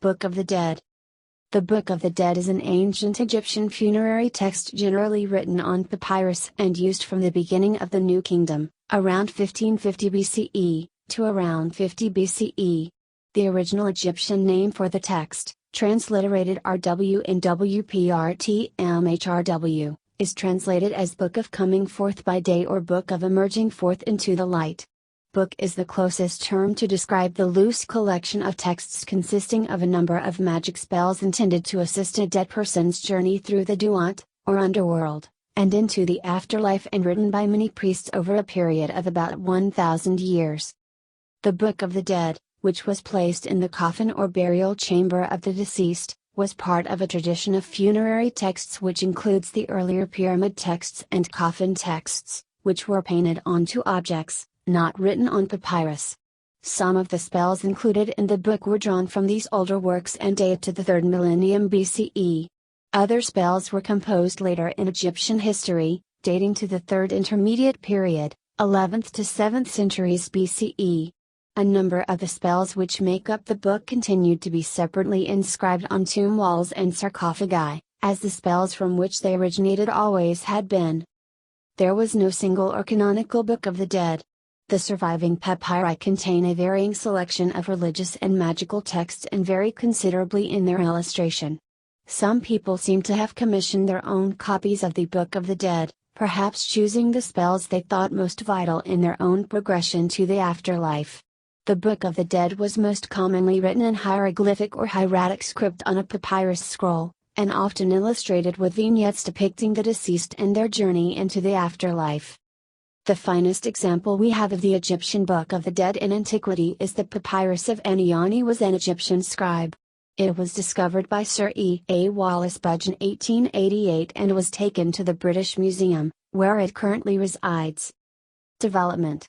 Book of the Dead. The Book of the Dead is an ancient Egyptian funerary text generally written on papyrus and used from the beginning of the New Kingdom, around 1550 BCE, to around 50 BCE. The original Egyptian name for the text, transliterated RW in WPRTMHRW, is translated as Book of Coming Forth by Day or Book of Emerging Forth into the Light. Book is the closest term to describe the loose collection of texts consisting of a number of magic spells intended to assist a dead person's journey through the Duat, or underworld, and into the afterlife, and written by many priests over a period of about 1,000 years. The Book of the Dead, which was placed in the coffin or burial chamber of the deceased, was part of a tradition of funerary texts which includes the earlier pyramid texts and coffin texts, which were painted onto objects, not written on papyrus. Some of the spells included in the book were drawn from these older works and date to the 3rd millennium BCE. Other spells were composed later in Egyptian history, dating to the 3rd intermediate period, 11th to 7th centuries BCE. A number of the spells which make up the book continued to be separately inscribed on tomb walls and sarcophagi, as the spells from which they originated always had been. There was no single or canonical Book of the Dead. The surviving papyri contain a varying selection of religious and magical texts and vary considerably in their illustration. Some people seem to have commissioned their own copies of the Book of the Dead, perhaps choosing the spells they thought most vital in their own progression to the afterlife. The Book of the Dead was most commonly written in hieroglyphic or hieratic script on a papyrus scroll, and often illustrated with vignettes depicting the deceased and their journey into the afterlife. The finest example we have of the Egyptian Book of the Dead in antiquity is the Papyrus of Aniani, was an Egyptian scribe. It was discovered by Sir E. A. Wallace Budge in 1888 and was taken to the British Museum, where it currently resides. Development.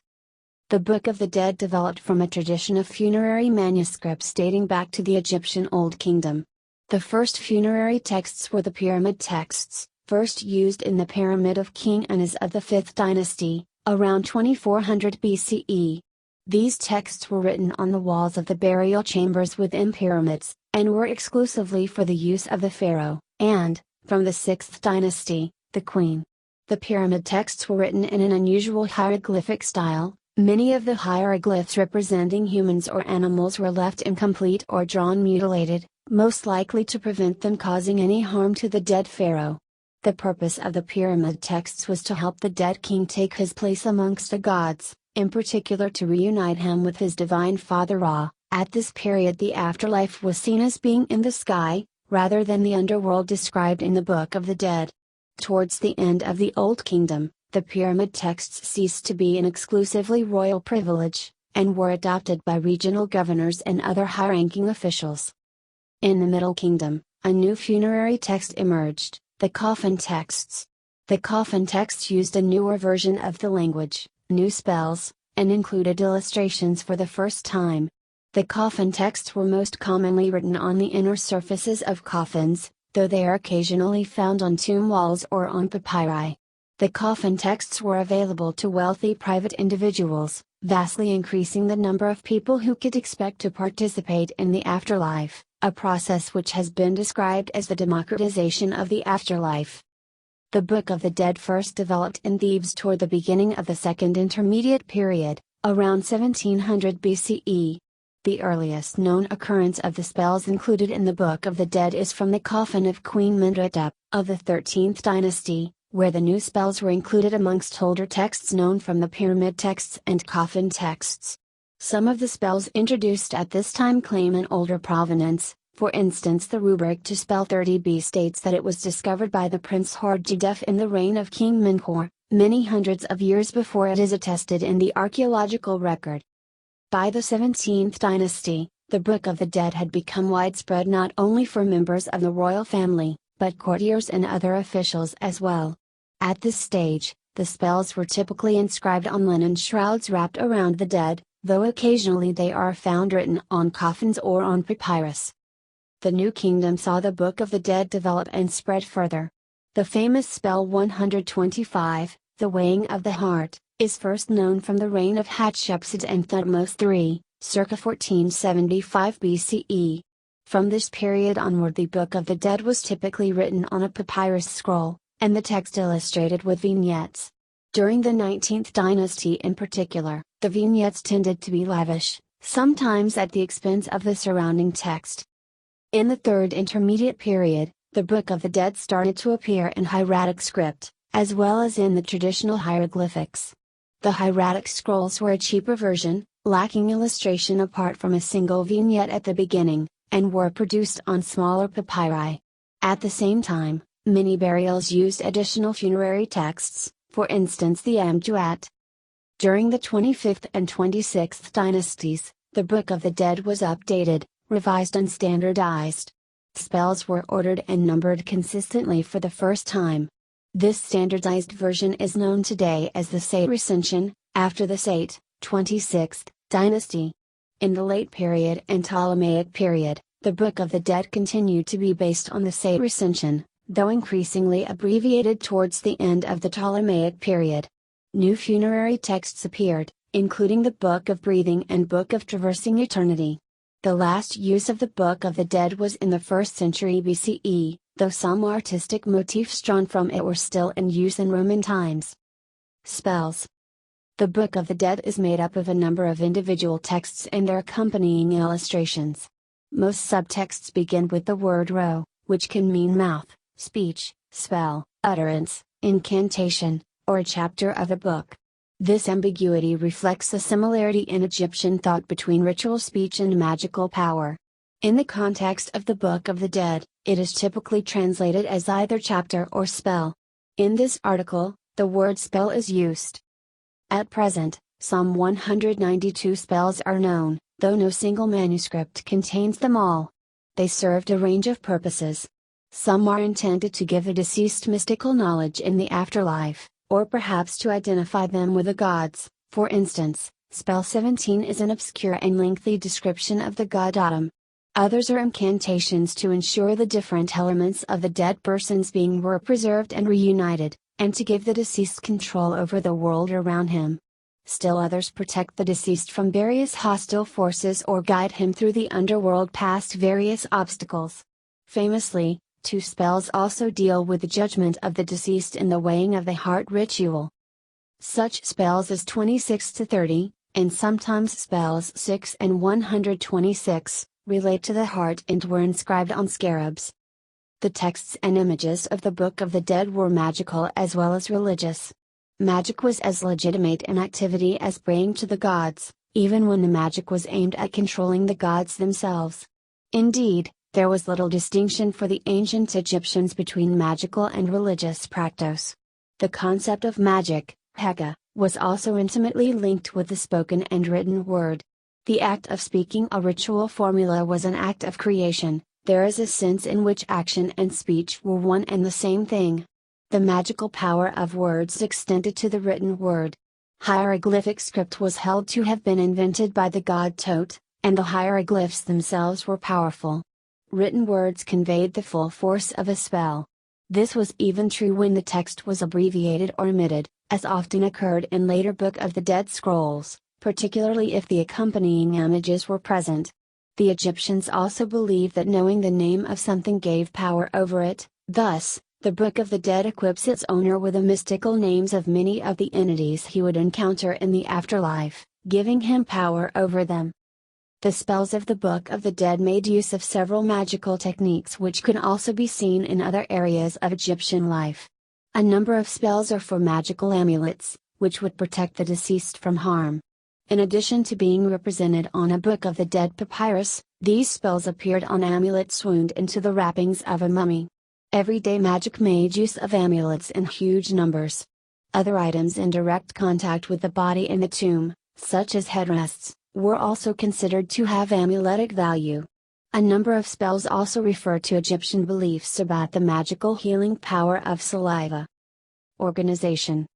The Book of the Dead developed from a tradition of funerary manuscripts dating back to the Egyptian Old Kingdom. The first funerary texts were the pyramid texts, first used in the Pyramid of King Anas of the 5th dynasty, around 2400 BCE. These texts were written on the walls of the burial chambers within pyramids, and were exclusively for the use of the pharaoh, and, from the 6th dynasty, the queen. The pyramid texts were written in an unusual hieroglyphic style. Many of the hieroglyphs representing humans or animals were left incomplete or drawn mutilated, most likely to prevent them causing any harm to the dead pharaoh. The purpose of the pyramid texts was to help the dead king take his place amongst the gods, in particular to reunite him with his divine father Ra. At this period the afterlife was seen as being in the sky, rather than the underworld described in the Book of the Dead. Towards the end of the Old Kingdom, the pyramid texts ceased to be an exclusively royal privilege, and were adopted by regional governors and other high-ranking officials. In the Middle Kingdom, a new funerary text emerged, the coffin texts. The coffin texts used a newer version of the language, new spells, and included illustrations for the first time. The coffin texts were most commonly written on the inner surfaces of coffins, though they are occasionally found on tomb walls or on papyri. The coffin texts were available to wealthy private individuals, vastly increasing the number of people who could expect to participate in the afterlife, a process which has been described as the democratization of the afterlife. The Book of the Dead first developed in Thebes toward the beginning of the 2nd intermediate period, around 1700 BCE. The earliest known occurrence of the spells included in the Book of the Dead is from the coffin of Queen Mentuhotep, of the 13th dynasty, where the new spells were included amongst older texts known from the pyramid texts and coffin texts. Some of the spells introduced at this time claim an older provenance. For instance, the rubric to spell 30b states that it was discovered by the Prince Hordjidef in the reign of King Menkaure, many hundreds of years before it is attested in the archaeological record. By the 17th dynasty, the Book of the Dead had become widespread not only for members of the royal family, but courtiers and other officials as well. At this stage, the spells were typically inscribed on linen shrouds wrapped around the dead, though occasionally they are found written on coffins or on papyrus. The New Kingdom saw the Book of the Dead develop and spread further. The famous spell 125, the weighing of the heart, is first known from the reign of Hatshepsut and Thutmose III, circa 1475 BCE. From this period onward, the Book of the Dead was typically written on a papyrus scroll, and the text illustrated with vignettes. During the 19th dynasty in particular, the vignettes tended to be lavish, sometimes at the expense of the surrounding text. In the Third Intermediate Period, the Book of the Dead started to appear in hieratic script, as well as in the traditional hieroglyphics. The hieratic scrolls were a cheaper version, lacking illustration apart from a single vignette at the beginning, and were produced on smaller papyri. At the same time, many burials used additional funerary texts, for instance the Amduat. During the 25th and 26th dynasties, the Book of the Dead was updated, revised and standardized. Spells were ordered and numbered consistently for the first time. This standardized version is known today as the Sate recension, after the Sate, 26th, dynasty. In the late period and Ptolemaic period, the Book of the Dead continued to be based on the Sate recension, though increasingly abbreviated towards the end of the Ptolemaic period. New funerary texts appeared, including the Book of Breathing and Book of Traversing Eternity. The last use of the Book of the Dead was in the 1st century BCE, though some artistic motifs drawn from it were still in use in Roman times. Spells. The Book of the Dead is made up of a number of individual texts and their accompanying illustrations. Most subtexts begin with the word ro, which can mean mouth, speech, spell, utterance, incantation, or a chapter of a book. This ambiguity reflects the similarity in Egyptian thought between ritual speech and magical power. In the context of the Book of the Dead, it is typically translated as either chapter or spell. In this article, the word spell is used. At present, some 192 spells are known, though no single manuscript contains them all. They served a range of purposes. Some are intended to give the deceased mystical knowledge in the afterlife, or perhaps to identify them with the gods. For instance, Spell 17 is an obscure and lengthy description of the god Atum. Others are incantations to ensure the different elements of the dead person's being were preserved and reunited, and to give the deceased control over the world around him. Still others protect the deceased from various hostile forces or guide him through the underworld past various obstacles. Famously, 2 spells also deal with the judgment of the deceased in the weighing of the heart ritual. Such spells as 26 to 30, and sometimes spells 6 and 126, relate to the heart and were inscribed on scarabs. The texts and images of the Book of the Dead were magical as well as religious. Magic was as legitimate an activity as praying to the gods, even when the magic was aimed at controlling the gods themselves. Indeed, there was little distinction for the ancient Egyptians between magical and religious practice. The concept of magic, heka, was also intimately linked with the spoken and written word. The act of speaking a ritual formula was an act of creation. There is a sense in which action and speech were one and the same thing. The magical power of words extended to the written word. Hieroglyphic script was held to have been invented by the god Tot, and the hieroglyphs themselves were powerful. Written words conveyed the full force of a spell. This was even true when the text was abbreviated or omitted, as often occurred in later Book of the Dead scrolls, particularly if the accompanying images were present. The Egyptians also believed that knowing the name of something gave power over it, thus, the Book of the Dead equips its owner with the mystical names of many of the entities he would encounter in the afterlife, giving him power over them. The spells of the Book of the Dead made use of several magical techniques which could also be seen in other areas of Egyptian life. A number of spells are for magical amulets, which would protect the deceased from harm. In addition to being represented on a Book of the Dead papyrus, these spells appeared on amulets wound into the wrappings of a mummy. Everyday magic made use of amulets in huge numbers. Other items in direct contact with the body in the tomb, such as headrests, were also considered to have amuletic value. A number of spells also refer to Egyptian beliefs about the magical healing power of saliva. Organization.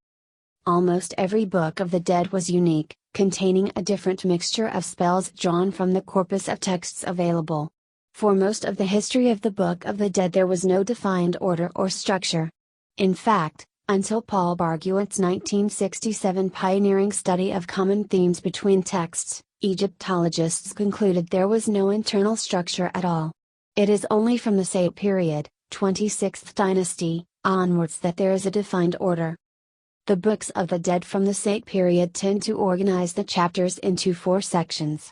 Almost every Book of the Dead was unique, containing a different mixture of spells drawn from the corpus of texts available. For most of the history of the Book of the Dead there was no defined order or structure. In fact, until Paul Barguet's 1967 pioneering study of common themes between texts, Egyptologists concluded there was no internal structure at all. It is only from the Sate period, 26th dynasty, onwards that there is a defined order. The books of the dead from the Sate period tend to organize the chapters into 4 sections.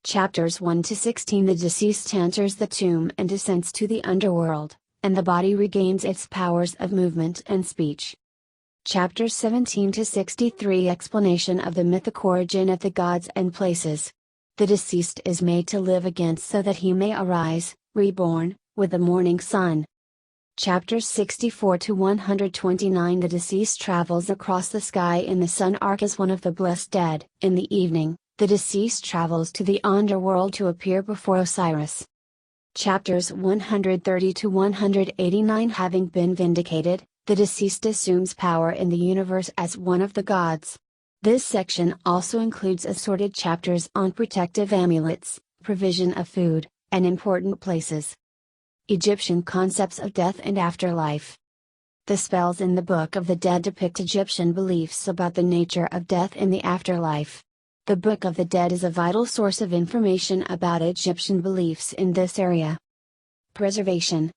Chapters 1 to 16: the deceased enters the tomb and descends to the underworld, and the body regains its powers of movement and speech. Chapters 17 to 63: explanation of the mythic origin of the gods and places. The deceased is made to live again so that he may arise, reborn, with the morning sun. Chapters 64 to 129: the deceased travels across the sky in the sun arc as one of the blessed dead. In the evening, the deceased travels to the underworld to appear before Osiris. Chapters 130 to 189: having been vindicated, the deceased assumes power in the universe as one of the gods. This section also includes assorted chapters on protective amulets, provision of food, and important places. Egyptian concepts of death and afterlife. The spells in the Book of the Dead depict Egyptian beliefs about the nature of death and the afterlife. The Book of the Dead is a vital source of information about Egyptian beliefs in this area. Preservation.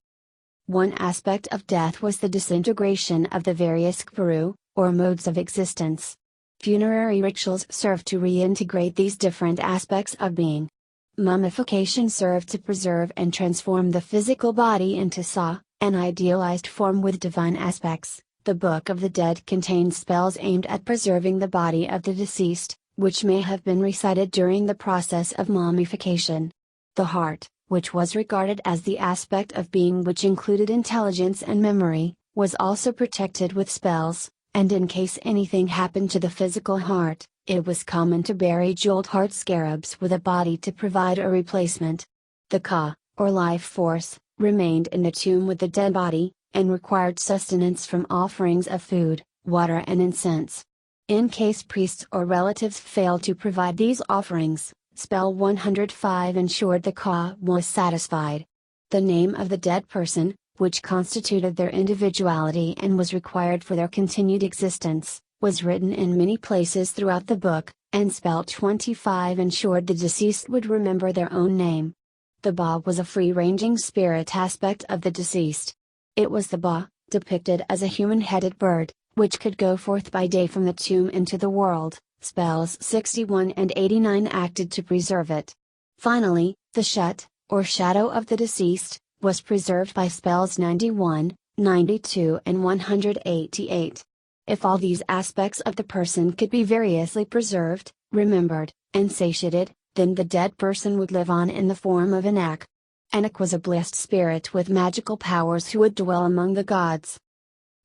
One aspect of death was the disintegration of the various kpuru, or modes of existence. Funerary rituals served to reintegrate these different aspects of being. Mummification served to preserve and transform the physical body into Sa, an idealized form with divine aspects. The Book of the Dead contains spells aimed at preserving the body of the deceased, which may have been recited during the process of mummification. The heart, which was regarded as the aspect of being which included intelligence and memory, was also protected with spells, and in case anything happened to the physical heart, it was common to bury jeweled heart scarabs with a body to provide a replacement. The Ka, or life force, remained in the tomb with the dead body, and required sustenance from offerings of food, water and incense. In case priests or relatives failed to provide these offerings, spell 105 ensured the Ka was satisfied. The name of the dead person, which constituted their individuality and was required for their continued existence, was written in many places throughout the book, and spell 25 ensured the deceased would remember their own name. The Ba was a free-ranging spirit aspect of the deceased. It was the Ba, depicted as a human-headed bird, which could go forth by day from the tomb into the world. Spells 61 and 89 acted to preserve it. Finally, the Shut, or shadow of the deceased, was preserved by spells 91, 92 and 188. If all these aspects of the person could be variously preserved, remembered, and satiated, then the dead person would live on in the form of Anak. Anak was a blessed spirit with magical powers who would dwell among the gods.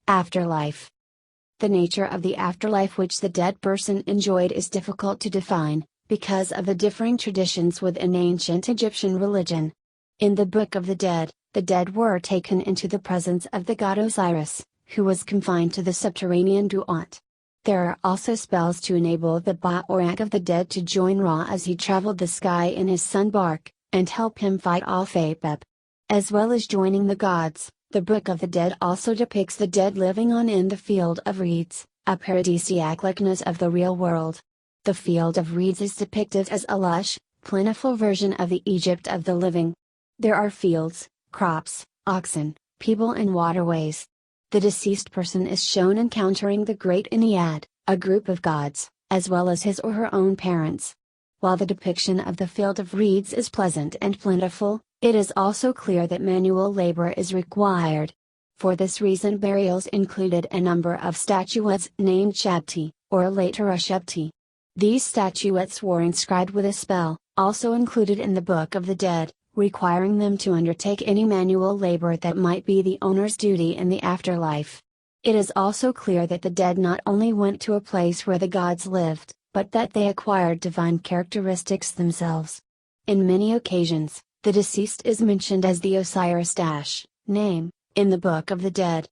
Afterlife. The nature of the afterlife which the dead person enjoyed is difficult to define, because of the differing traditions within ancient Egyptian religion. In the Book of the dead were taken into the presence of the god Osiris, who was confined to the subterranean Duat. There are also spells to enable the Ba or Ak of the dead to join Ra as he traveled the sky in his sun bark, and help him fight off Apep. As well as joining the gods, the Book of the Dead also depicts the dead living on in the field of reeds, a paradisiac likeness of the real world. The field of reeds is depicted as a lush, plentiful version of the Egypt of the living. There are fields, crops, oxen, people and waterways. The deceased person is shown encountering the great Ennead, a group of gods, as well as his or her own parents. While the depiction of the field of reeds is pleasant and plentiful, it is also clear that manual labor is required. For this reason burials included a number of statuettes named Shabti, or later Ashebti. These statuettes were inscribed with a spell, also included in the Book of the Dead, requiring them to undertake any manual labor that might be the owner's duty in the afterlife. It is also clear that the dead not only went to a place where the gods lived, but that they acquired divine characteristics themselves. In many occasions, the deceased is mentioned as the Osiris name, in the Book of the Dead.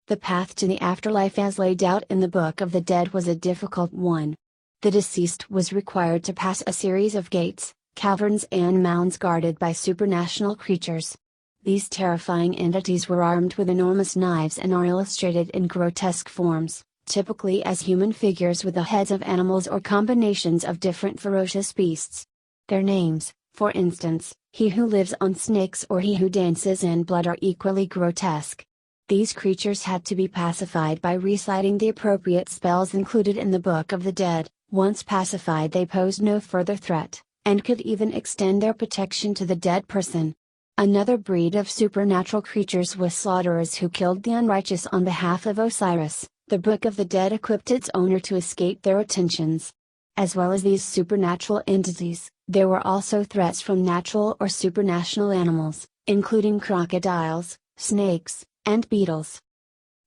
The path to the afterlife as laid out in the Book of the Dead was a difficult one. The deceased was required to pass a series of gates, caverns and mounds guarded by supernatural creatures. These terrifying entities were armed with enormous knives and are illustrated in grotesque forms, typically as human figures with the heads of animals or combinations of different ferocious beasts. Their names, for instance, He who lives on snakes or he who dances in blood are equally grotesque. These creatures had to be pacified by reciting the appropriate spells included in the Book of the Dead. Once pacified, they posed no further threat, and could even extend their protection to the dead person. Another breed of supernatural creatures was slaughterers who killed the unrighteous on behalf of Osiris. The Book of the Dead equipped its owner to escape their attentions. As well as these supernatural entities, there were also threats from natural or supernatural animals, including crocodiles, snakes, and beetles.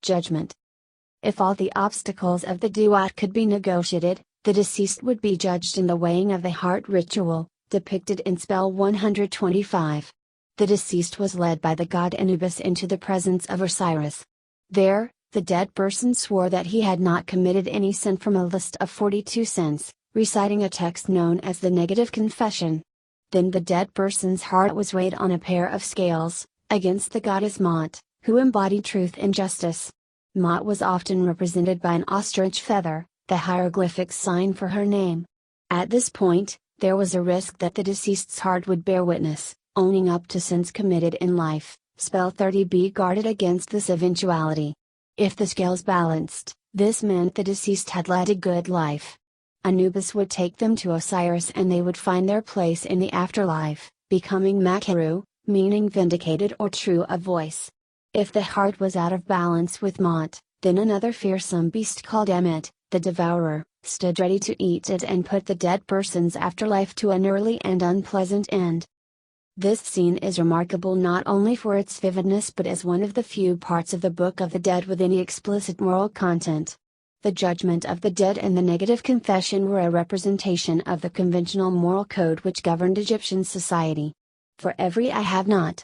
Judgment. If all the obstacles of the duat could be negotiated, the deceased would be judged in the weighing of the heart ritual, depicted in spell 125. The deceased was led by the god Anubis into the presence of Osiris. There, the dead person swore that he had not committed any sin from a list of 42 sins, reciting a text known as the negative confession. Then the dead person's heart was weighed on a pair of scales, against the goddess Ma'at, who embodied truth and justice. Ma'at was often represented by an ostrich feather, the hieroglyphic sign for her name. At this point, there was a risk that the deceased's heart would bear witness, owning up to sins committed in life. Spell 30b guarded against this eventuality. If the scales balanced, this meant the deceased had led a good life. Anubis would take them to Osiris and they would find their place in the afterlife, becoming Makaru, meaning vindicated or true of voice. If the heart was out of balance with Ma'at, then another fearsome beast called Emmet, the devourer, stood ready to eat it and put the dead person's afterlife to an early and unpleasant end. This scene is remarkable not only for its vividness but as one of the few parts of the Book of the Dead with any explicit moral content. The judgment of the dead and the negative confession were a representation of the conventional moral code which governed Egyptian society. For every I have not.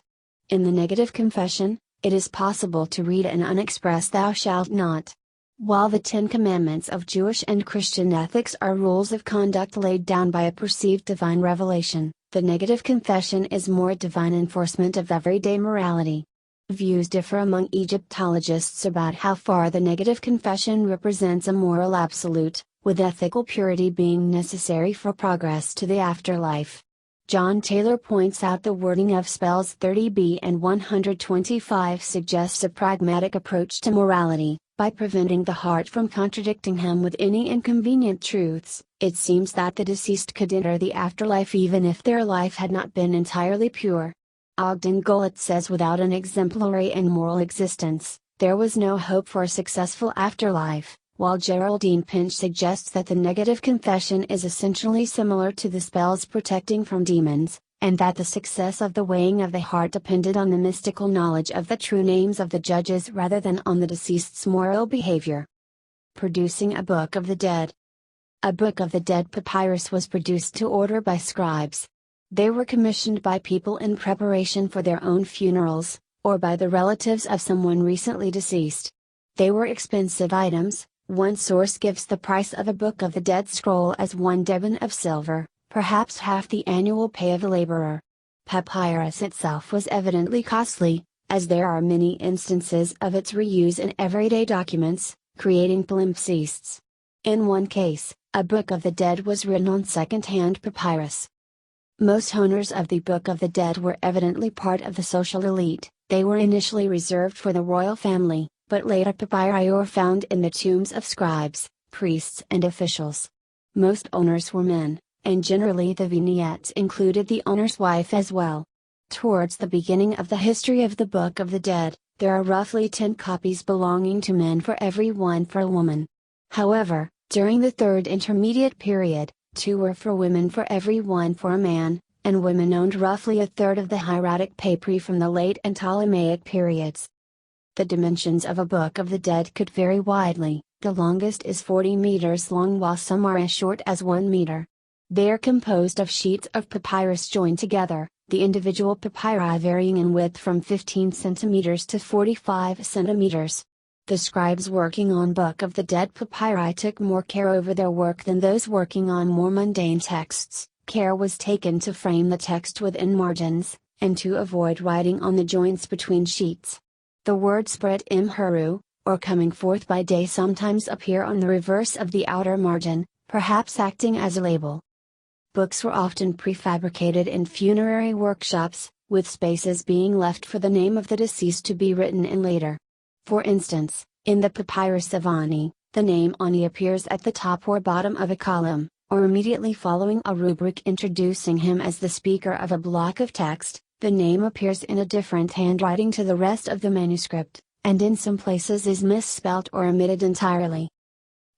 In the negative confession, it is possible to read an unexpressed thou shalt not. While the 10 Commandments of Jewish and Christian ethics are rules of conduct laid down by a perceived divine revelation, the negative confession is more divine enforcement of everyday morality. Views differ among Egyptologists about how far the negative confession represents a moral absolute, with ethical purity being necessary for progress to the afterlife. John Taylor points out the wording of spells 30b and 125 suggests a pragmatic approach to morality. By preventing the heart from contradicting him with any inconvenient truths, it seems that the deceased could enter the afterlife even if their life had not been entirely pure. Ogden Gullett says without an exemplary and moral existence, there was no hope for a successful afterlife, while Geraldine Pinch suggests that the negative confession is essentially similar to the spells protecting from demons, and that the success of the weighing of the heart depended on the mystical knowledge of the true names of the judges rather than on the deceased's moral behavior. Producing a Book of the Dead. A Book of the Dead papyrus was produced to order by scribes. They were commissioned by people in preparation for their own funerals, or by the relatives of someone recently deceased. They were expensive items. One source gives the price of a Book of the Dead scroll as 1 deben of silver, perhaps half the annual pay of a laborer. Papyrus itself was evidently costly, as there are many instances of its reuse in everyday documents, creating palimpsests. In one case, a Book of the Dead was written on second-hand papyrus. Most owners of the Book of the Dead were evidently part of the social elite. They were initially reserved for the royal family, but later papyri were found in the tombs of scribes, priests and officials. Most owners were men, and generally the vignettes included the owner's wife as well. Towards the beginning of the history of the Book of the Dead, there are roughly 10 copies belonging to men for every one for a woman. However, during the Third Intermediate Period, 2 were for women for every one for a man, and women owned roughly a third of the hieratic papyri from the late and Ptolemaic periods. The dimensions of a Book of the Dead could vary widely. The longest is 40 meters long while some are as short as 1 meter. They are composed of sheets of papyrus joined together, the individual papyri varying in width from 15 centimeters to 45 centimeters. The scribes working on Book of the Dead papyri took more care over their work than those working on more mundane texts. Care was taken to frame the text within margins, and to avoid writing on the joints between sheets. The word spread imheru, or coming forth by day sometimes appear on the reverse of the outer margin, perhaps acting as a label. Books were often prefabricated in funerary workshops, with spaces being left for the name of the deceased to be written in later. For instance, in the Papyrus of Ani, the name Ani appears at the top or bottom of a column, or immediately following a rubric introducing him as the speaker of a block of text. The name appears in a different handwriting to the rest of the manuscript, and in some places is misspelt or omitted entirely.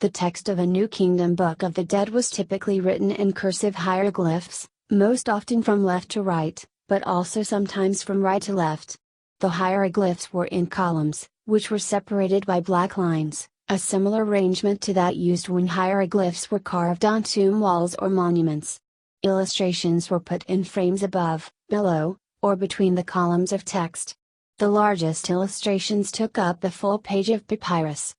The text of a New Kingdom Book of the Dead was typically written in cursive hieroglyphs, most often from left to right, but also sometimes from right to left. The hieroglyphs were in columns, which were separated by black lines, a similar arrangement to that used when hieroglyphs were carved on tomb walls or monuments. Illustrations were put in frames above, below, or between the columns of text. The largest illustrations took up the full page of papyrus.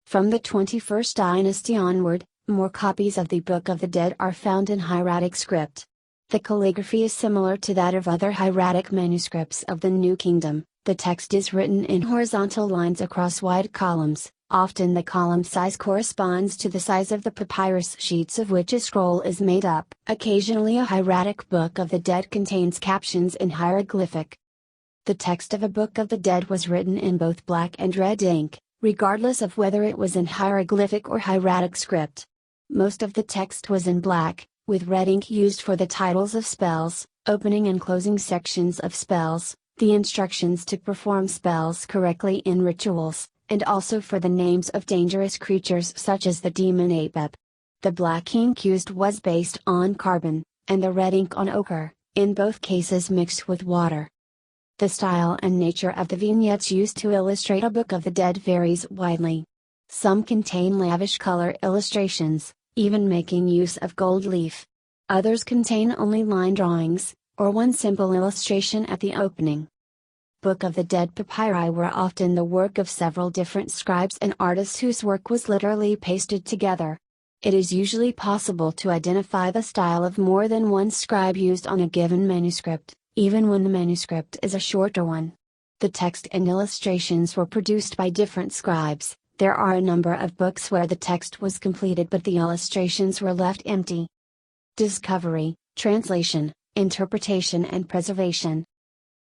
From the 21st dynasty onward, more copies of the Book of the Dead are found in hieratic script. The calligraphy is similar to that of other hieratic manuscripts of the New Kingdom. The text is written in horizontal lines across wide columns. Often the column size corresponds to the size of the papyrus sheets of which a scroll is made up. Occasionally a hieratic Book of the Dead contains captions in hieroglyphic. The text of a Book of the Dead was written in both black and red ink, regardless of whether it was in hieroglyphic or hieratic script. Most of the text was in black, with red ink used for the titles of spells, opening and closing sections of spells, the instructions to perform spells correctly in rituals, and also for the names of dangerous creatures such as the demon Apep. The black ink used was based on carbon, and the red ink on ochre, in both cases mixed with water. The style and nature of the vignettes used to illustrate a Book of the Dead varies widely. Some contain lavish color illustrations, even making use of gold leaf. Others contain only line drawings, or one simple illustration at the opening. Book of the Dead papyri were often the work of several different scribes and artists whose work was literally pasted together. It is usually possible to identify the style of more than one scribe used on a given manuscript, even when the manuscript is a shorter one. The text and illustrations were produced by different scribes. There are a number of books where the text was completed but the illustrations were left empty. Discovery, translation, interpretation and preservation.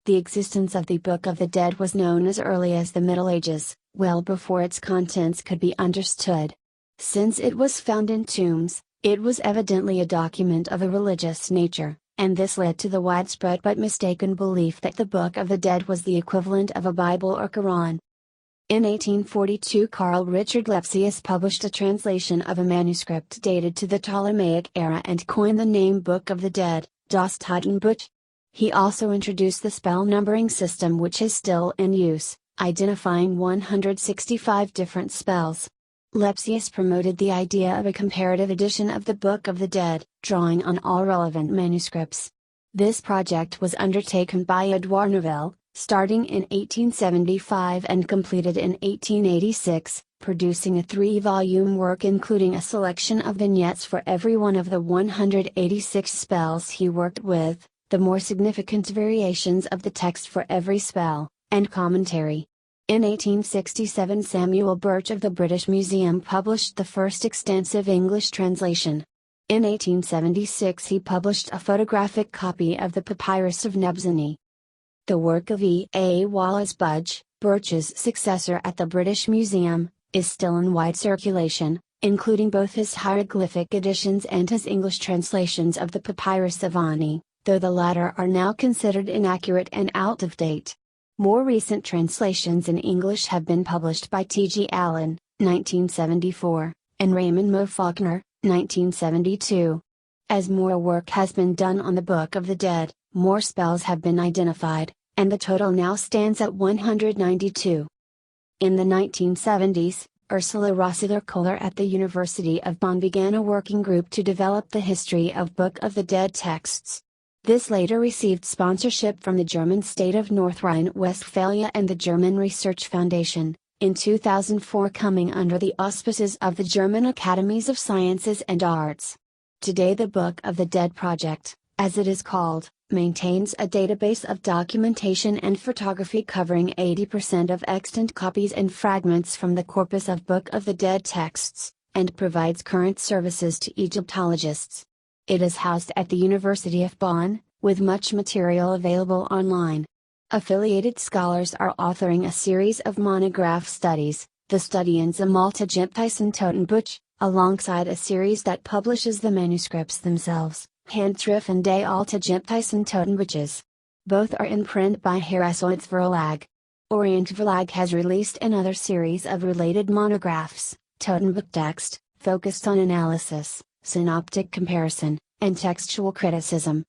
The existence of the Book of the Dead was known as early as the Middle Ages, well before its contents could be understood. Since it was found in tombs, it was evidently a document of a religious nature, and this led to the widespread but mistaken belief that the Book of the Dead was the equivalent of a Bible or Quran. In 1842 Carl Richard Lepsius published a translation of a manuscript dated to the Ptolemaic era and coined the name Book of the Dead, Das Totenbuch. He also introduced the spell numbering system which is still in use, identifying 165 different spells. Lepsius promoted the idea of a comparative edition of the Book of the Dead, drawing on all relevant manuscripts. This project was undertaken by Edouard Neuville, starting in 1875 and completed in 1886, producing a 3-volume work including a selection of vignettes for every one of the 186 spells he worked with, the more significant variations of the text for every spell, and commentary. In 1867 Samuel Birch of the British Museum published the first extensive English translation. In 1876 he published a photographic copy of the Papyrus of Nebzani. The work of E. A. Wallace Budge, Birch's successor at the British Museum, is still in wide circulation, including both his hieroglyphic editions and his English translations of the Papyrus of Ani, though the latter are now considered inaccurate and out of date. More recent translations in English have been published by T. G. Allen, 1974, and Raymond Moe Faulkner, 1972. As more work has been done on the Book of the Dead, more spells have been identified, and the total now stands at 192. In the 1970s, Ursula Rossiter-Kohler at the University of Bonn began a working group to develop the history of Book of the Dead texts. This later received sponsorship from the German state of North Rhine-Westphalia and the German Research Foundation, in 2004 coming under the auspices of the German Academies of Sciences and Arts. Today the Book of the Dead Project, as it is called, maintains a database of documentation and photography covering 80% of extant copies and fragments from the corpus of Book of the Dead texts, and provides current services to Egyptologists. It is housed at the University of Bonn, with much material available online. Affiliated scholars are authoring a series of monograph studies, the Studien zum Altägyptischen Totenbuch, alongside a series that publishes the manuscripts themselves, Handschriften des Altägyptischen Totenbuches. Both are in print by Harris Verlag. Orient Verlag has released another series of related monographs, Totenbuch Text, focused on analysis, synoptic comparison, and textual criticism.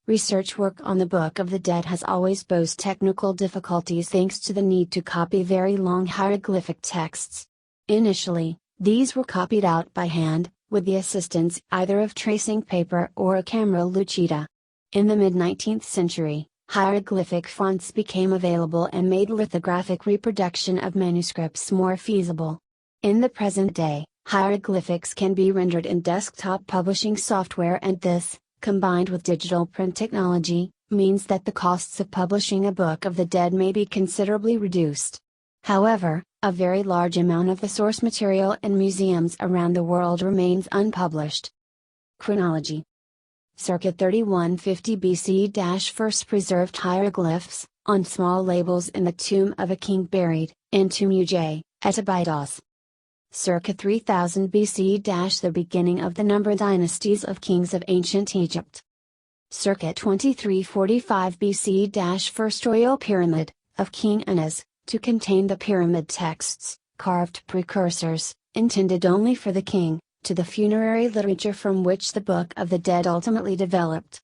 Research work on the Book of the Dead has always posed technical difficulties thanks to the need to copy very long hieroglyphic texts. Initially, these were copied out by hand, with the assistance either of tracing paper or a camera lucida. In the mid-19th century, hieroglyphic fonts became available and made lithographic reproduction of manuscripts more feasible. In the present day, hieroglyphics can be rendered in desktop publishing software, and this, combined with digital print technology, means that the costs of publishing a Book of the Dead may be considerably reduced. However, a very large amount of the source material in museums around the world remains unpublished. Chronology. Circa 3150 BC first preserved hieroglyphs, on small labels in the tomb of a king buried, in Tumuj, at Abydos. Circa 3000 BC the beginning of the number dynasties of kings of ancient Egypt. Circa 2345 BC first royal pyramid, of King Anas, to contain the pyramid texts, carved precursors, intended only for the king, to the funerary literature from which the Book of the Dead ultimately developed.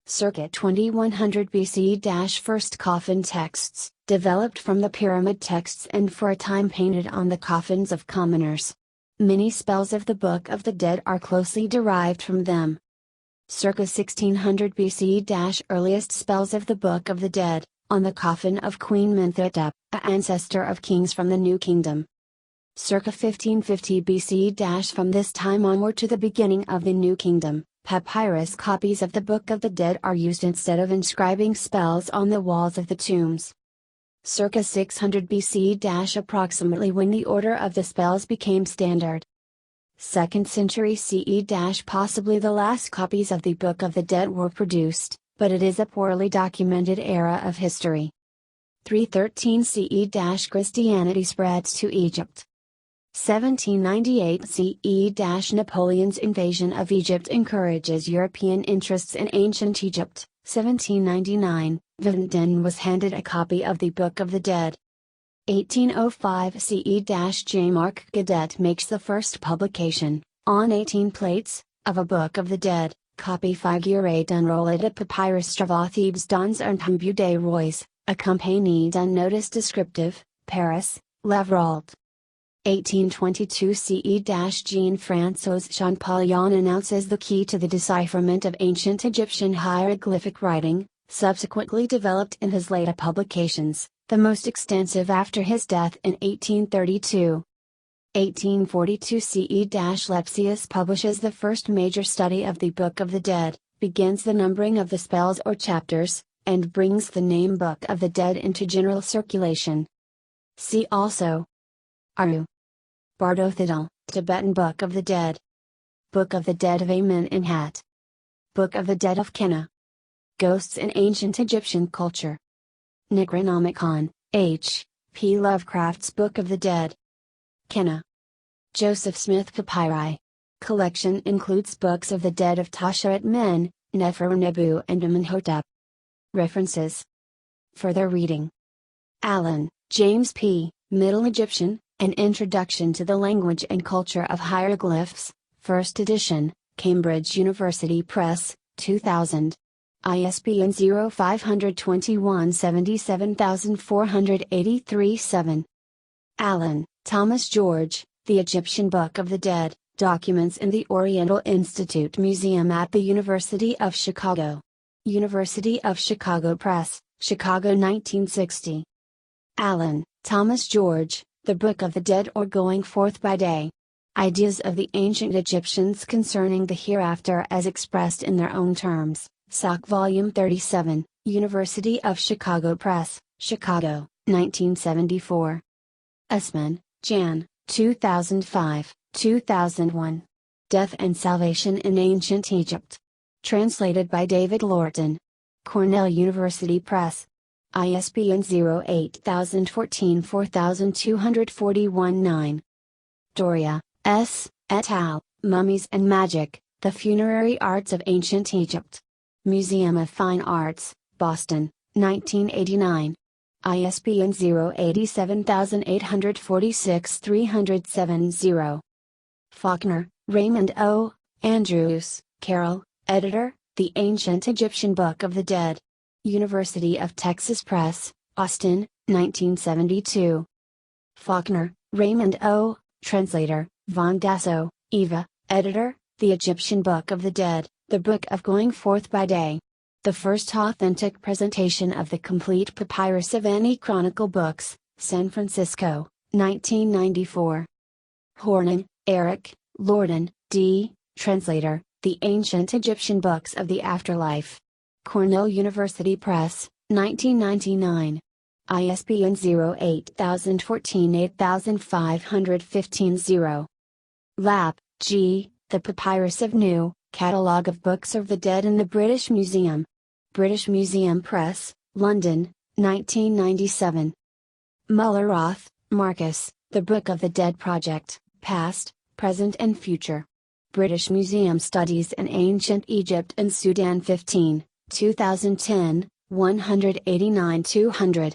Circa 2100 BC first coffin texts, developed from the pyramid texts and for a time painted on the coffins of commoners. Many spells of the Book of the Dead are closely derived from them. Circa 1600 BC earliest spells of the Book of the Dead, on the coffin of Queen Menthotep, an ancestor of kings from the New Kingdom. Circa 1550 BC from this time onward to the beginning of the New Kingdom, papyrus copies of the Book of the Dead are used instead of inscribing spells on the walls of the tombs. Circa 600 BC approximately when the order of the spells became standard. 2nd century CE possibly the last copies of the Book of the Dead were produced, but it is a poorly documented era of history. 313 CE Christianity spreads to Egypt. 1798 CE Napoleon's invasion of Egypt encourages European interests in ancient Egypt. 1799, Vinden was handed a copy of the Book of the Dead. 1805 CE J. Mark Gadet makes the first publication, on 18 plates, of a Book of the Dead, copy figure d'enrôle de papyrus Stravathebes dans un tombeau des rois, accompagné d'un notice descriptive, Paris, Levrault. 1822 CE Jean-François Champollion announces the key to the decipherment of ancient Egyptian hieroglyphic writing, subsequently developed in his later publications, the most extensive after his death in 1832. 1842 CE Lepsius publishes the first major study of the Book of the Dead, begins the numbering of the spells or chapters, and brings the name Book of the Dead into general circulation. See also Aru. Bardothodal, Tibetan Book of the Dead. Book of the Dead of Amen-en-Hat. Book of the Dead of Kenna. Ghosts in Ancient Egyptian Culture. Necronomicon, H. P. Lovecraft's Book of the Dead. Kenna. Joseph Smith Papyri. Collection includes Books of the Dead of Tasherat-Men, Neferunebu and Amenhotep. References. Further reading. Allen, James P., Middle Egyptian, An Introduction to the Language and Culture of Hieroglyphs, 1st edition, Cambridge University Press, 2000. ISBN 0-521-77483-7. Allen, Thomas George, The Egyptian Book of the Dead, Documents in the Oriental Institute Museum at the University of Chicago. University of Chicago Press, Chicago 1960. Allen, Thomas George, The Book of the Dead or Going Forth by Day. Ideas of the Ancient Egyptians Concerning the Hereafter as Expressed in Their Own Terms, SOC Volume 37, University of Chicago Press, Chicago, 1974. Usman, Jan, 2005, 2001. Death and Salvation in Ancient Egypt. Translated by David Lorton. Cornell University Press. ISBN 0-8014-4241-9. Doria, S., et al., Mummies and Magic, The Funerary Arts of Ancient Egypt. Museum of Fine Arts, Boston, 1989. ISBN 0-87846-307-0. Faulkner, Raymond O., Andrews, Carol, editor, The Ancient Egyptian Book of the Dead. University of Texas Press, Austin, 1972. Faulkner, Raymond O., translator, Von Dasso, Eva, editor, The Egyptian Book of the Dead, The Book of Going Forth by Day. The first authentic presentation of the complete papyrus of any chronicle books, San Francisco, 1994. Horning, Eric, Lorden, D., translator, The Ancient Egyptian Books of the Afterlife. Cornell University Press, 1999. ISBN 0-8014-8515-0. Lapp, G., The Papyrus of Nu, Catalogue of Books of the Dead in the British Museum. British Museum Press, London, 1997. Muller-Roth, Marcus, The Book of the Dead Project, Past, Present and Future. British Museum Studies in Ancient Egypt and Sudan 15, 2010, 189-200.